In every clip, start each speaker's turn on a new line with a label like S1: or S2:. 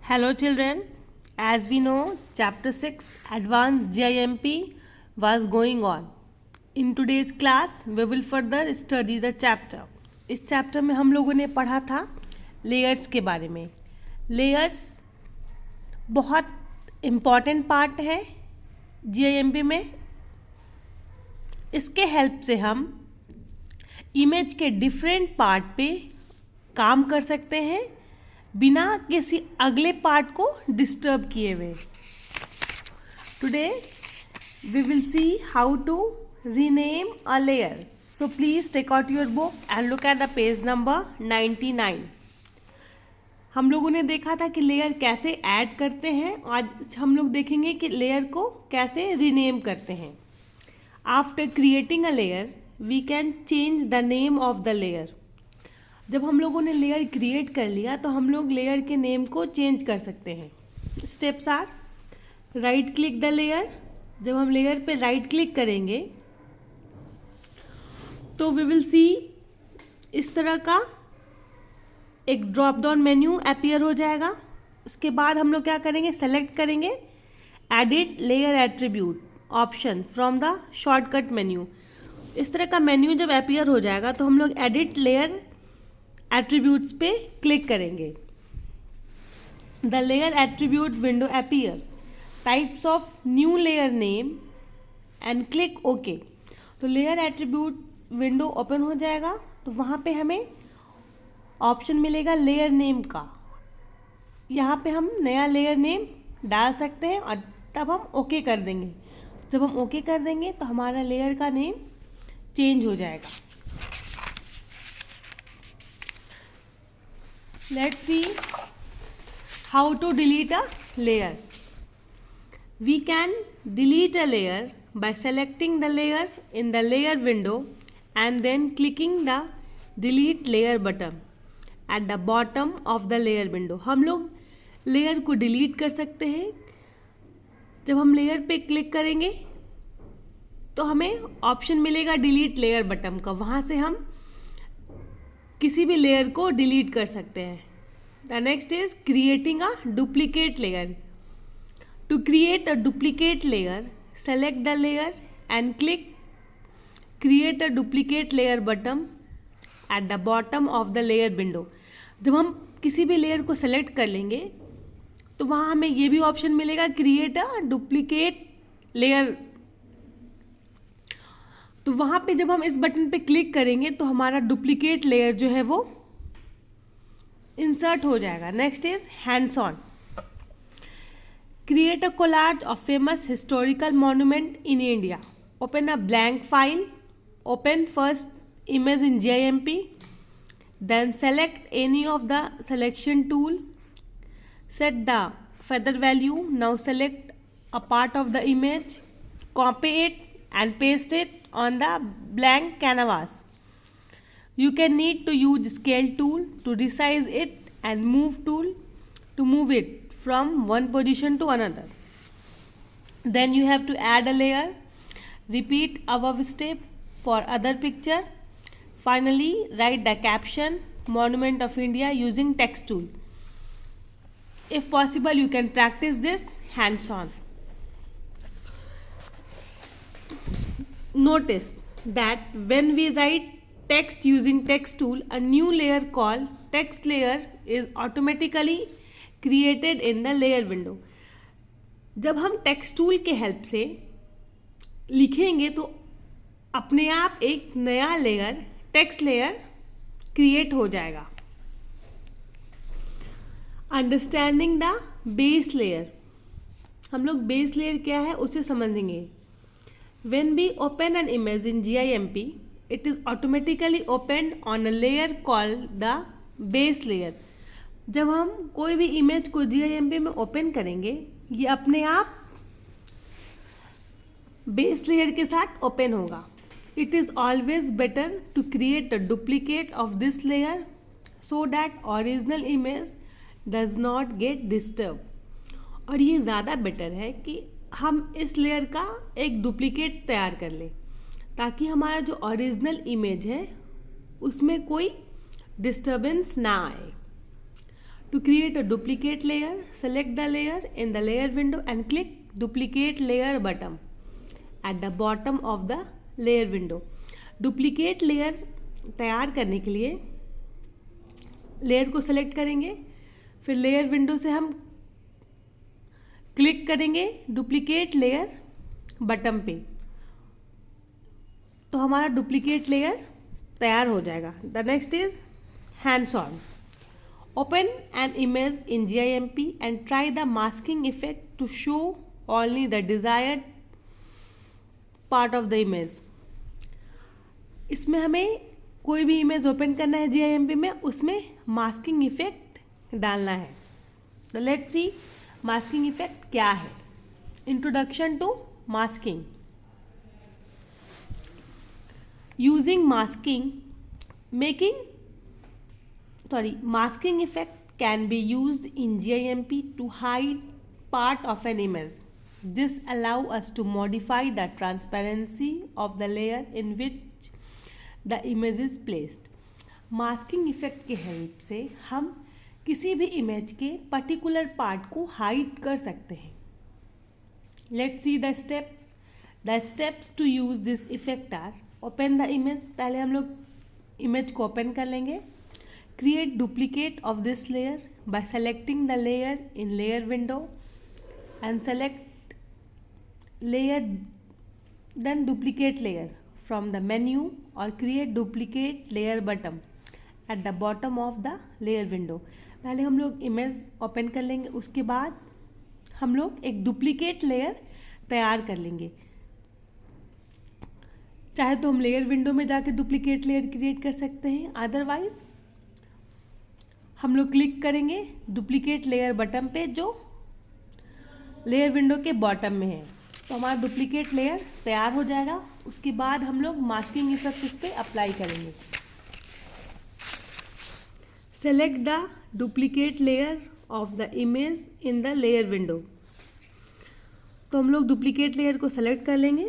S1: Hello children, as we know chapter 6 advanced GIMP was going on. In today's class we will further study the chapter. इस chapter में हम लोगों ने पढ़ा था लेयर्स के बारे में. लेयर्स बहुत इम्पॉर्टेंट पार्ट है GIMP में. इसके हेल्प से हम इमेज के डिफरेंट पार्ट पे काम कर सकते हैं बिना किसी अगले पार्ट को डिस्टर्ब किए हुए. Today we will see how to rename a layer. So please take out your book and look at the page number 99. हम लोगों ने देखा था कि लेयर कैसे ऐड करते हैं. आज हम लोग देखेंगे कि लेयर को कैसे रीनेम करते हैं. After creating a layer we can change the name of the layer. जब हम लोगों ने लेयर क्रिएट कर लिया तो हम लोग लेयर के नेम को चेंज कर सकते हैं. Steps are: right click the layer. जब हम लेयर पे राइट क्लिक करेंगे तो वी विल सी इस तरह का एक ड्रॉप डाउन मेन्यू अपीयर हो जाएगा. उसके बाद हम लोग क्या करेंगे, सेलेक्ट करेंगे edit layer attribute option from the shortcut menu. इस तरह का मेन्यू जब अपीयर हो जाएगा तो हम लोग एडिट लेयर एट्रीब्यूट्स पे क्लिक करेंगे. The layer attribute window appear. Types of new layer name and click okay. तो लेयर एट्रीब्यूट्स विंडो ओपन हो जाएगा. तो वहाँ पे हमें ऑप्शन मिलेगा लेयर नेम का. यहाँ पे हम नया लेयर नेम डाल सकते हैं और तब हम ओके कर देंगे. जब हम ओके कर देंगे तो हमारा लेयर का नेम चेंज हो जाएगा. Let's see how to delete a layer. We can delete a layer by selecting the layer in the layer window and then clicking the delete layer button at the bottom of the layer window. हम लोग layer को delete कर सकते हैं. जब हम layer पे click करेंगे तो हमें ऑप्शन मिलेगा डिलीट लेयर बटन का. वहाँ से हम किसी भी लेयर को डिलीट कर सकते हैं. The next is creating a duplicate layer. To create a duplicate layer select the layer and click create a duplicate layer button at the bottom of the layer window. जब हम किसी भी layer को select कर लेंगे तो वहाँ हमें ये भी ऑप्शन मिलेगा क्रिएट अ डुप्लीकेट लेयर. तो वहाँ पे जब हम इस बटन पे क्लिक करेंगे तो हमारा डुप्लीकेट लेयर जो है वो इंसर्ट हो जाएगा. Next is hands on. Create a collage of famous historical monument in India. Open a blank file. Open first image in GIMP. Then select any of the selection tool. Set the feather value. Now select a part of the image. Copy it and paste it on the blank canvas. You can need to use scale tool to resize it and move tool to move it from one position to another. Then you have to add a layer. Repeat above step for other picture. Finally write the caption Monument of India using text tool. If possible you can practice this hands on. Notice that when we write text using text tool, a new layer called text layer is automatically created in the layer window. जब हम text tool के help से लिखेंगे तो अपने आप एक नया लेयर text layer क्रिएट हो जाएगा. Understanding the base layer. हम लोग बेस लेयर क्या है उसे समझेंगे. When we open an image in GIMP, it is automatically opened on a layer called the base layer. जब हम कोई भी इमेज को GIMP में ओपन करेंगे ये अपने आप बेस लेयर के साथ ओपन होगा. It is always better to create a duplicate of this layer so that original image does not get disturbed. और ये ज़्यादा बेटर है कि हम इस लेयर का एक डुप्लीकेट तैयार कर लें ताकि हमारा जो ओरिजिनल इमेज है उसमें कोई डिस्टर्बेंस ना आए. To create a duplicate layer, select the layer in the layer window and click duplicate layer button at the bottom of the layer window. Duplicate layer तैयार करने के लिए लेयर को सेलेक्ट करेंगे, फिर लेयर विंडो से हम क्लिक करेंगे डुप्लीकेट लेयर बटन पे, तो हमारा डुप्लीकेट लेयर तैयार हो जाएगा. The next is hands on. Open an image in GIMP and try the masking effect to show only the desired part of the image. इसमें हमें कोई भी इमेज ओपन करना है GIMP में, उसमें मास्किंग इफेक्ट डालना है. तो लेट्स सी मास्किंग इफेक्ट क्या है. Introduction to masking. Using masking masking effect can be used in GIMP to hide part of an image. This allows us to modify the transparency of the layer in which the image is placed. Masking effect के help से हम किसी भी image के particular part को hide कर सकते हैं. Let's see the steps. The steps to use this effect are: open the image. पहले हम लोग इमेज को ओपन कर लेंगे. Create duplicate of this layer by selecting the layer in layer window and select layer, then duplicate layer from the menu or create duplicate layer button at the bottom of the layer window. पहले हम लोग image open कर लेंगे, उसके बाद हम लोग एक डुप्लीकेट लेयर तैयार कर लेंगे. चाहे तो हम लेयर विंडो में जाके डुप्लीकेट लेयर क्रिएट कर सकते हैं, अदरवाइज हम लोग क्लिक करेंगे डुप्लीकेट लेयर बटन पे जो लेयर विंडो के बॉटम में है, तो हमारा डुप्लीकेट लेयर तैयार हो जाएगा. उसके बाद हम लोग मास्किंग इफेक्ट इस पर अप्लाई करेंगे. Select the duplicate layer of the image in the layer window. तो हम लोग डुप्लीकेट लेयर को सेलेक्ट कर लेंगे.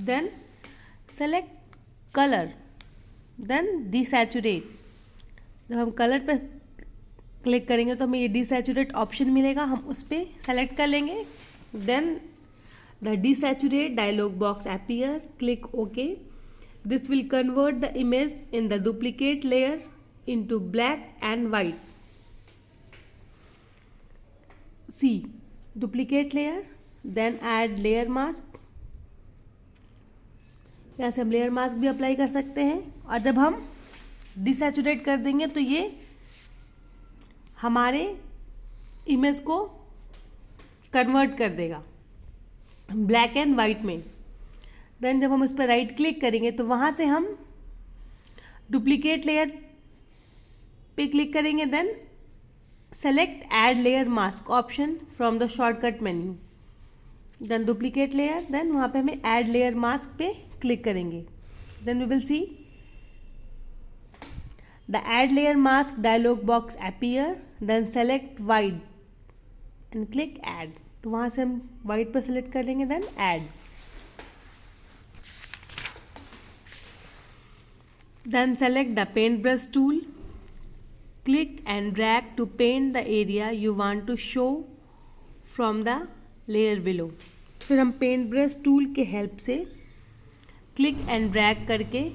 S1: Then select colour, then desaturate. जब हम कलर पे क्लिक करेंगे तो हमें ये डिसैचुरेट ऑप्शन मिलेगा, हम उस पर सेलेक्ट कर लेंगे. Then the desaturate dialog box appear. Click okay. This will convert the image in the duplicate layer into black and white. See duplicate layer, then add layer mask. यहाँ से हम लेयर मास्क भी apply कर सकते हैं, और जब हम डिसैचुरेट कर देंगे तो ये हमारे इमेज को कन्वर्ट कर देगा ब्लैक एंड वाइट में. देन जब हम उस पर राइट क्लिक करेंगे तो वहाँ से हम डुप्लीकेट लेयर पे क्लिक करेंगे. Then select add layer mask option from the shortcut menu. Then duplicate layer, then वहाँ पे हमें ऐड लेयर मास्क पे क्लिक करेंगे. Then we will see the add layer mask dialog box appear. then select white and click add. तो वहाँ से हम white पर select कर लेंगे, then add. then select the paintbrush tool. click and drag to paint the area you want to show from the layer below. फिर हम paintbrush tool के help से click and drag करके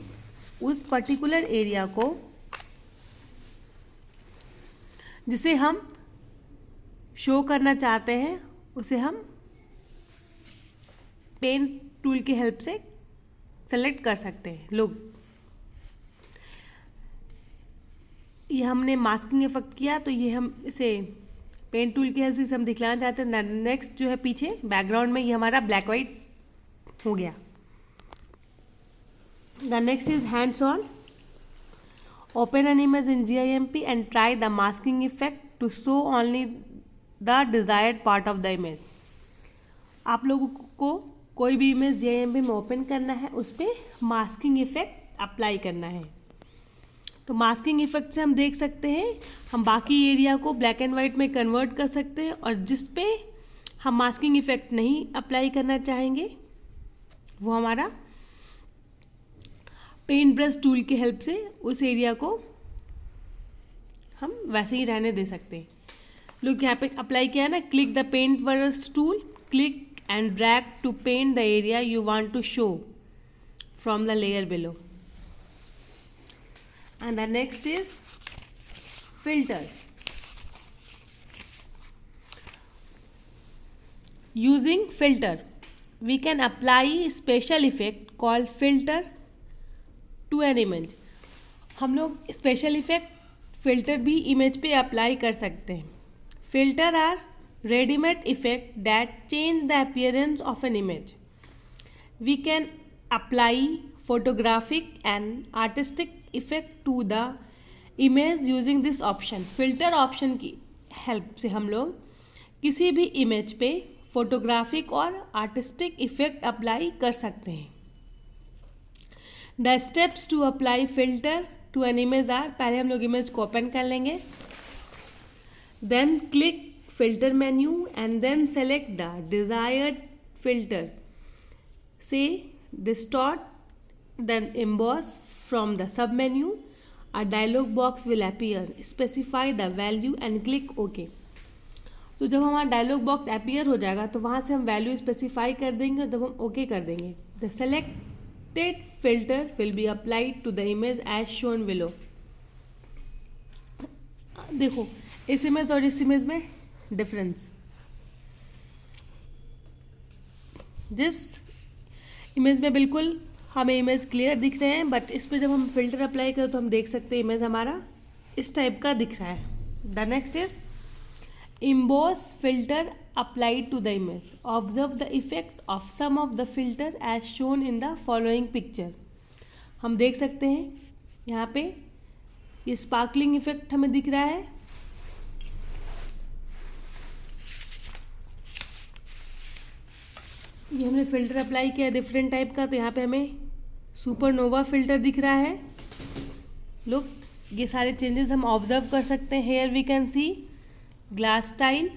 S1: उस particular area को जिसे हम शो करना चाहते हैं उसे हम पेन टूल की हेल्प से सेलेक्ट कर सकते हैं. लोग ये हमने मास्किंग इफेक्ट किया, तो ये हम इसे पेन टूल की हेल्प से हम दिखलाना चाहते हैं. नेक्स्ट जो है पीछे बैकग्राउंड में ये हमारा ब्लैक वाइट हो गया. The next is hands on. Open an image in GIMP and try the masking effect to show only the desired part of the image. आप लोगों को कोई भी इमेज GIMP में ओपन करना है, उस पर मास्किंग इफेक्ट अप्लाई करना है. तो मास्किंग इफेक्ट से हम देख सकते हैं हम बाकी एरिया को ब्लैक एंड वाइट में कन्वर्ट कर सकते हैं, और जिस पे हम मास्किंग इफेक्ट नहीं अप्लाई करना चाहेंगे वो हमारा पेंट ब्रश टूल की हेल्प से उस एरिया को हम वैसे ही रहने दे सकते हैं। लोग यहाँ पे अप्लाई किया है ना, click the paint brush tool, click and drag to paint the area you want to show from the layer below. And the next is filter. Using filter, we can apply special effect called filter to an image. हम लोग special effect filter भी image पे apply कर सकते हैं। Filter are readymade effect that change the appearance of an image. We can apply photographic and artistic effect to the image using this option. Filter option की help से हम लोग किसी भी इमेज पे फोटोग्राफिक और आर्टिस्टिक इफेक्ट अप्लाई कर सकते हैं. The steps to apply filter to an image are, पहले हम लोग इमेज को ओपन कर लेंगे, then click filter menu and then select the desired filter. से distort then emboss from the submenu. A dialog box will appear. Specify the value and click OK. तो जब हमारा डायलॉग बॉक्स अपीयर हो जाएगा तो वहाँ से हम वैल्यू स्पेसिफाई कर देंगे, जब हम ओके कर देंगे the selected filter will be applied to the image as shown below. देखो इस इमेज और इस इमेज में डिफरेंस. जिस इमेज में बिल्कुल हमें इमेज क्लियर दिख रहे हैं, बट इस पर जब हम फिल्टर अप्लाई करें तो हम देख सकते हैं इमेज हमारा इस टाइप का दिख रहा है. The next is emboss filter applied to the image. Observe the effect of some of the filter as shown in the following picture. हम देख सकते हैं यहाँ पे ये स्पार्कलिंग इफेक्ट हमें दिख रहा है. ये हमने फिल्टर अप्लाई किया डिफरेंट टाइप का, तो यहाँ पे हमें सुपरनोवा फिल्टर दिख रहा है. लुक, ये सारे चेंजेस हम ऑब्जर्व कर सकते हैं. Here we can see glass tile.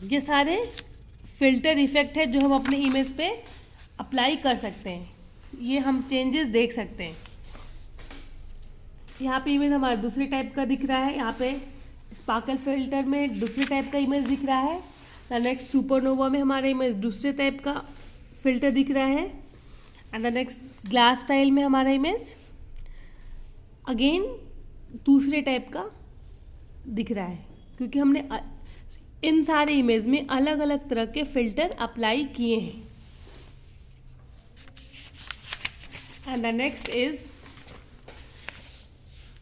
S1: ये सारे फिल्टर इफेक्ट है जो हम अपने इमेज पे अप्लाई कर सकते हैं. ये हम चेंजेस देख सकते हैं. यहाँ पे इमेज हमारा दूसरे टाइप का दिख रहा है. यहाँ पे स्पार्कल फिल्टर में दूसरे टाइप का इमेज दिख रहा है. द नेक्स्ट सुपरनोवा में हमारा इमेज दूसरे टाइप का फिल्टर दिख रहा है. And the next glass style में हमारा इमेज अगेन दूसरे टाइप का दिख रहा है, क्योंकि हमने इन सारे इमेज में अलग अलग तरह के फिल्टर अप्लाई किए हैं. And the next is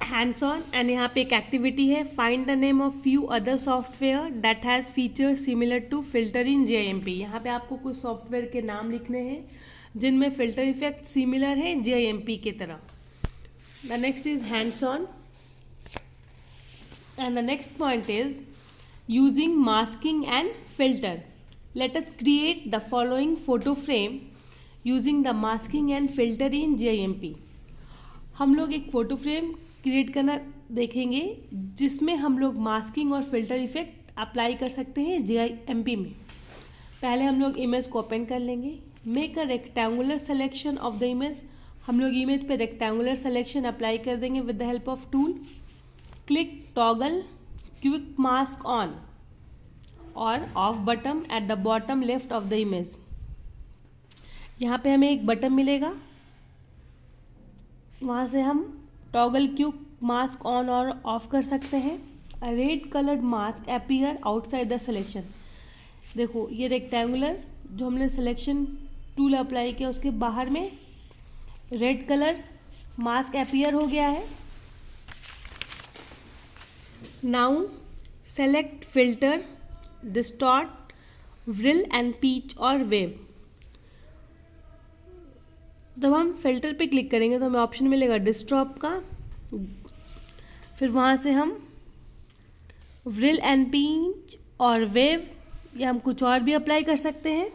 S1: hands on. And यहाँ पे एक एक्टिविटी है, find the name of few other software that has features similar to filter in JIMP. यहाँ पे आपको कुछ सॉफ्टवेयर के नाम लिखने हैं जिनमें फिल्टर इफेक्ट सिमिलर है JIMP की तरह. The next is hands on. And the next point is using masking and filter. Let us create the following photo frame using the masking and filter in JIMP. हम लोग एक photo frame create करना देखेंगे जिसमें हम लोग masking और filter effect apply कर सकते हैं JIMP में. पहले हम लोग इमेज को ओपन कर लेंगे. Make a rectangular selection of the image. हम लोग इमेज पे रेक्टेंगुलर सेलेक्शन अप्लाई कर देंगे with the help of tool. Click toggle quick mask on और off button at the bottom left of the image. यहाँ पे हमें एक बटन मिलेगा, वहाँ से हम टॉगल क्विक मास्क ऑन और ऑफ कर सकते हैं. A red coloured mask appear outside the selection. देखो ये रेक्टेंगुलर जो हमने सिलेक्शन टूल अप्लाई किया उसके बाहर में रेड कलर मास्क अपीयर हो गया है. Now select filter, distort, whirl and pinch और वेव. जब हम फिल्टर पे क्लिक करेंगे तो हमें ऑप्शन मिलेगा डिस्टॉर्ट का. फिर वहाँ से हम व्रिल एंड पीच और वेव या हम कुछ और भी अप्लाई कर सकते हैं.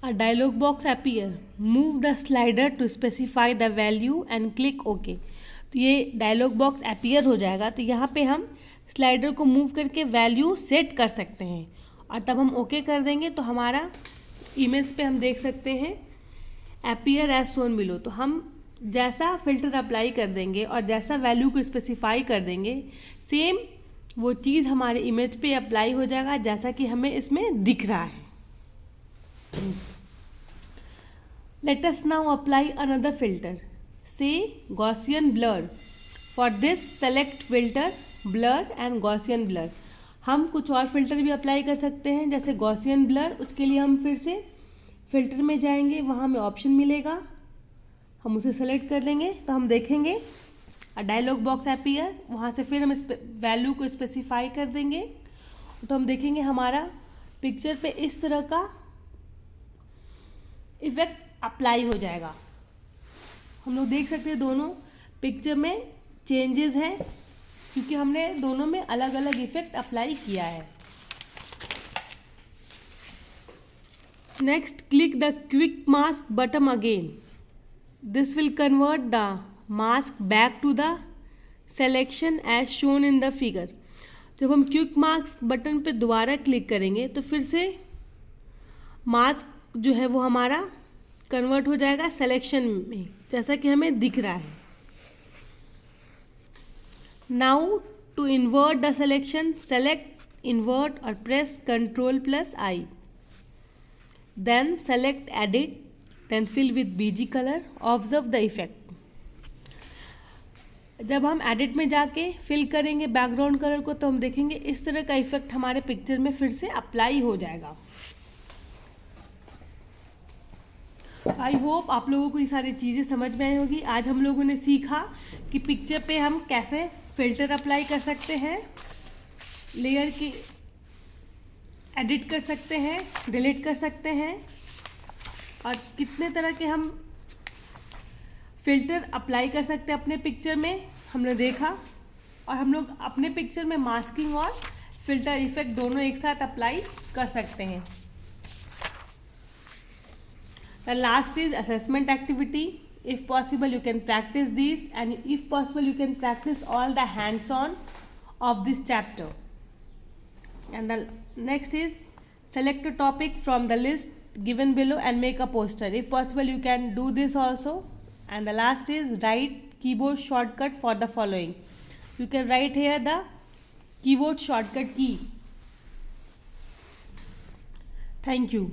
S1: A dialog box appear, move the slider to specify the value and click okay. तो ये डायलॉग बॉक्स अपीयर हो जाएगा, तो यहाँ पे हम स्लाइडर को मूव करके वैल्यू सेट कर सकते हैं और तब हम ओके कर देंगे तो हमारा इमेज पे हम देख सकते हैं अपीयर एज शोन बिलो. तो हम जैसा फिल्टर अप्लाई कर देंगे और जैसा वैल्यू को स्पेसिफाई कर देंगे, सेम वो चीज़ हमारे इमेज पे अप्लाई हो जाएगा जैसा कि हमें इसमें दिख रहा है. Let us now apply another filter. Say Gaussian blur. For this select filter, blur and Gaussian blur. हम कुछ और फिल्टर भी अप्लाई कर सकते हैं जैसे Gaussian blur. उसके लिए हम फिर से फिल्टर में जाएंगे, वहाँ हमें ऑप्शन मिलेगा, हम उसे सेलेक्ट कर लेंगे तो हम देखेंगे डायलॉग बॉक्स अपीयर. वहाँ से फिर हम इस वैल्यू को स्पेसिफाई कर देंगे तो हम देखेंगे हमारा पिक्चर पे इस तरह का इफेक्ट अप्लाई हो जाएगा. हम लोग देख सकते हैं दोनों पिक्चर में चेंजेस हैं क्योंकि हमने दोनों में अलग अलग इफेक्ट अप्लाई किया है. Next, click the quick mask button again. This will convert the mask back to the selection as shown in the figure. जब हम क्विक मास्क बटन पे दोबारा क्लिक करेंगे तो फिर से मास्क जो है वो हमारा कन्वर्ट हो जाएगा सिलेक्शन में जैसा कि हमें दिख रहा है. Now to invert the selection, select invert और press Ctrl+I. Then select edit, then fill with BG colour. Observe the effect. जब हम एडिट में जाके फिल करेंगे बैकग्राउंड कलर को तो हम देखेंगे इस तरह का इफेक्ट हमारे पिक्चर में फिर से अप्लाई हो जाएगा. आई होप आप लोगों को ये सारी चीज़ें समझ में आई होगी. आज हम लोगों ने सीखा कि पिक्चर पे हम कैसे फिल्टर अप्लाई कर सकते हैं, लेयर की एडिट कर सकते हैं, डिलीट कर सकते हैं और कितने तरह के हम फिल्टर अप्लाई कर सकते हैं अपने पिक्चर में हमने देखा. और हम लोग अपने पिक्चर में मास्किंग और फिल्टर इफेक्ट दोनों एक साथ अप्लाई कर सकते हैं. The last is assessment activity. If possible, you can practice these, and if possible, you can practice all the hands-on of this chapter. And the next is select a topic from the list given below and make a poster. If possible, you can do this also. And the last is write keyboard shortcut for the following. You can write here the keyboard shortcut key. Thank you.